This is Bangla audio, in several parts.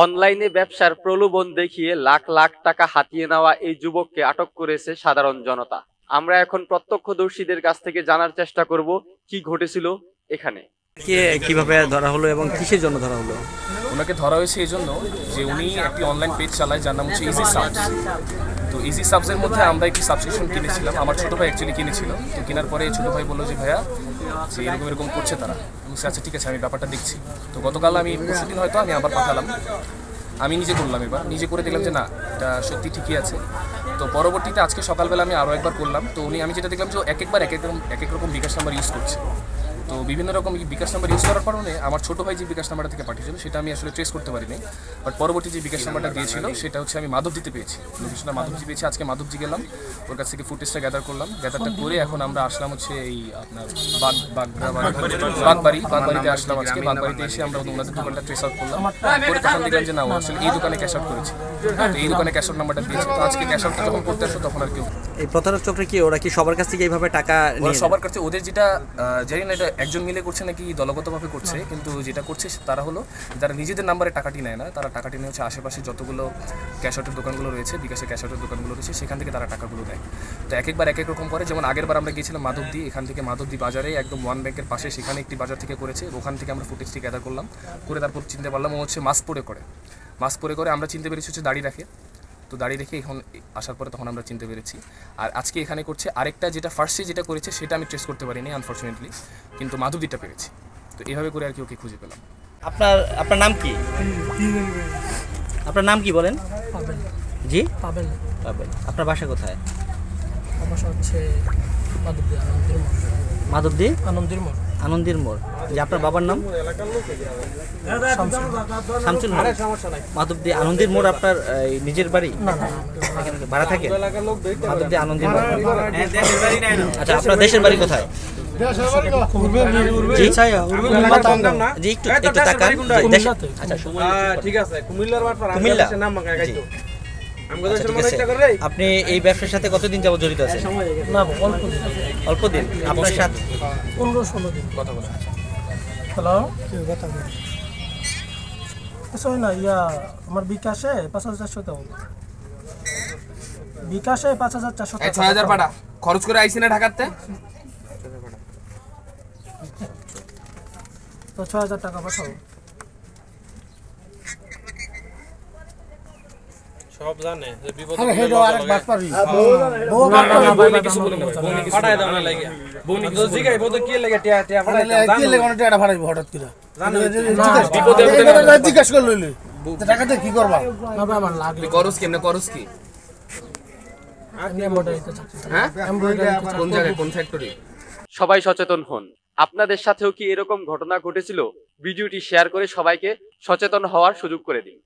অনলাইনে ব্যবসার প্রলোভন দেখিয়ে লাখ লাখ টাকা হাতিয়ে নেওয়া এই যুবককে আটক করেছে সাধারণ জনতা। আমরা এখন প্রত্যক্ষদর্শীদের কাছ থেকে জানার চেষ্টা করব কি ঘটেছিল এখানে। কে কিভাবে ধরা হলো এবং কিসের জন্য ধরা হলো? ওনাকে ধরা হয়েছে এই জন্য যে উনি একটি অনলাইন পেজ চালায় যার নাম হচ্ছে ইজি সাবস। তো ইজি সাবসের মধ্যে আমরা একটি সাবস্ক্রিপশন কিনেছিলাম, আমার ছোটো ভাই অ্যাকচুয়ালি কিনেছিল। তো কেনার পরে ছোটো ভাই বললো যে ভাইয়া যে এরকম এরকম করছে তারা। আমি আচ্ছা ঠিক আছে, আমি ব্যাপারটা দেখছি। তো গতকাল আমি পরশুদিন হয়তো আমি আবার পাঠালাম, আমি নিজে করলাম, এবার নিজে করে দেখলাম যে না এটা সত্যি ঠিকই আছে। তো পরবর্তীতে আজকে সকালবেলা আমি আরও একবার করলাম। তো আমি যেটা দেখলাম যে এক এক রকম বিকাশ নাম্বার ইউজ করছে। তো বিভিন্ন রকম বিকাশ নাম্বার ইউজ করার কারণে আমার ছোটো ভাই যে বিকাশ নাম্বারটা থেকে পাঠিয়েছিল সেটা আমি আসলে ট্রেস করতে পারিনি। বাট পরবর্তী যে বিকাশ নাম্বারটা দিয়েছিল সেটা হচ্ছে আমি মাধবজিতে পেয়েছি, লোকেশনটা মাধবজি পেয়েছি। আজকে মাধবজি গেলাম, ওর কাছ থেকে ফুটেজটা গ্যাদার করলাম। গ্যাদারটা করে এখন আমরা আসলাম হচ্ছে এই আপনার বাগবাড়িতে আসলাম। আজকে বাগবাড়িতে এসে আমরা ওনাদের দোকানটা ট্রেস আউট করলাম, করে তখন দেখলাম যে না ও আসলে এই দোকানে ক্যাশ আউট করেছে। তো এই দোকানে ক্যাশ আউট নাম্বারটা দিয়েছে। তো আজকে ক্যাশ আউটটা যখন করতে আসো তখন আর কেউ এই প্রতারক চক্রে কি ওরা কি সবার কাছ থেকে এইভাবে টাকা নিয়ে? সবার কাছে ওদের যেটা জানি না এটা একজন মিলে করছে নাকি দলগতভাবে করছে, কিন্তু যেটা করছে তারা হলো যারা নিজেদের নাম্বারে টাকাটি নেয় না, তারা টাকাটি নিয়ে হচ্ছে আশেপাশে যতগুলো ক্যাশ আউটের দোকানগুলো রয়েছে, বিকাশে ক্যাশ আউটের দোকানগুলো রয়েছে, সেখান থেকে তারা টাকাগুলো দেয়। তো একবার এক এক রকম করে। যেমন আগের বার আমরা গিয়েছিলাম মাধবদি, এখান থেকে মাধবদি বাজারে একদম ওয়ান ব্যাংকের পাশে সেখানে একটি বাজার থেকে করেছে। ওখান থেকে আমরা ফুটেজটি গ্যাদার করলাম, করে তারপর চিনতে পারলাম ও হচ্ছে মাস্ক পরে আমরা চিনতে পেরেছি হচ্ছে দাড়ি রাখে। তো দাঁড়িয়ে রেখে এখন আসার পরে তখন আমরা চিনতে পেরেছি। আর আজকে এখানে করছে আরেকটা, যেটা ফার্স্টে যেটা করেছে সেটা আমি ট্রেস করতে পারিনি আনফর্চুনেটলি, কিন্তু মাধবদিটা পেরেছি। তো এইভাবে করে আর কি ওকে খুঁজে পেলাম। আপনার নাম কি? আপনার নাম কি বলেন? পাবেল। জি পাবেল। আপনার বাসা কোথায়? আমার বাসা হচ্ছে মাধবদী আনন্দের মোড়। যে আপনার বাবার নাম? শামসুল। মাধবদী আনন্দের মোড় আপনার নিজের বাড়ি? ভাড়া থাকে? মাধবদী আনন্দের মোড়। আচ্ছা, আপনার দেশের বাড়ি কোথায়? আপনি এই ব্যবসার সাথে কতদিন যাবত জড়িত আছেন? অল্প দিন। আপনার সাথে 15-16 দিন কথা বলে। হ্যালো, না ইয়া আমার বিকাশে 5400 টাকা, বিকাশে 5400 টাকা, 6000 পাঠা খরচ করে আইছি না ঢাকাতে। তো 6000 টাকা পাঠাও। সব জানে যে বিপদ আরে হেডো আরেক বাট পারবি বউনি কিছু বলে না, বউনি কিছু পাঠায় দাও না লাগে, বউনি কিছু জিগাই বউতে কি লাগে টিয়া টিয়া পাঠায় দাও, কি লাগে অনেক টাকা পাঠাইবো হঠাৎ করে জানো বিপদে জিজ্ঞাসা করে লইলি টাকাতে কি করবা? না ভাই আমার লাগে। করস কেমনে করস কি? আমি এমব্রয়ডারিতে চাকরি করি। হ্যাঁ, এমব্রয়ডারিতে কোন জায়গায় কোন ফ্যাক্টরি? সবাই সচেতন হন। আপনাদের সাথেও কি এরকম ঘটনা ঘটেছিল? ভিডিওটি শেয়ার করে সবাইকে সচেতন হওয়ার সুযোগ করে দিন।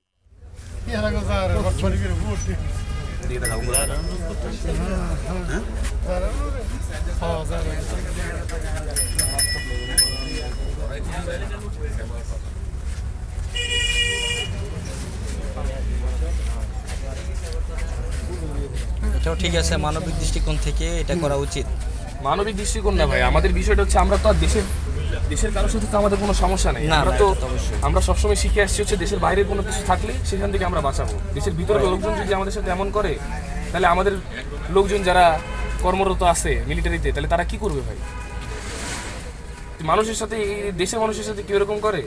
এটাও ঠিক আছে, মানবিক দৃষ্টিকোণ থেকে এটা করা উচিত। মানবিক দৃষ্টিকোণ না ভাই, আমাদের বিষয়টা হচ্ছে আমরা তো আর দেশের কারোর সাথে তো আমাদের কোনো সমস্যা নেই। আমরা সবসময় শিখে আসছি হচ্ছে দেশের বাইরে কোনো কিছু থাকলে সেখান থেকে আমরা বাঁচাবো। দেশের ভিতরে লোকজন যদি আমাদের সাথে এমন করে, তাহলে আমাদের লোকজন যারা কর্মরত আছে মিলিটারিতে, তাহলে তারা কি করবে ভাই? মানুষের সাথে, দেশের মানুষের সাথে কেউ এরকম করে?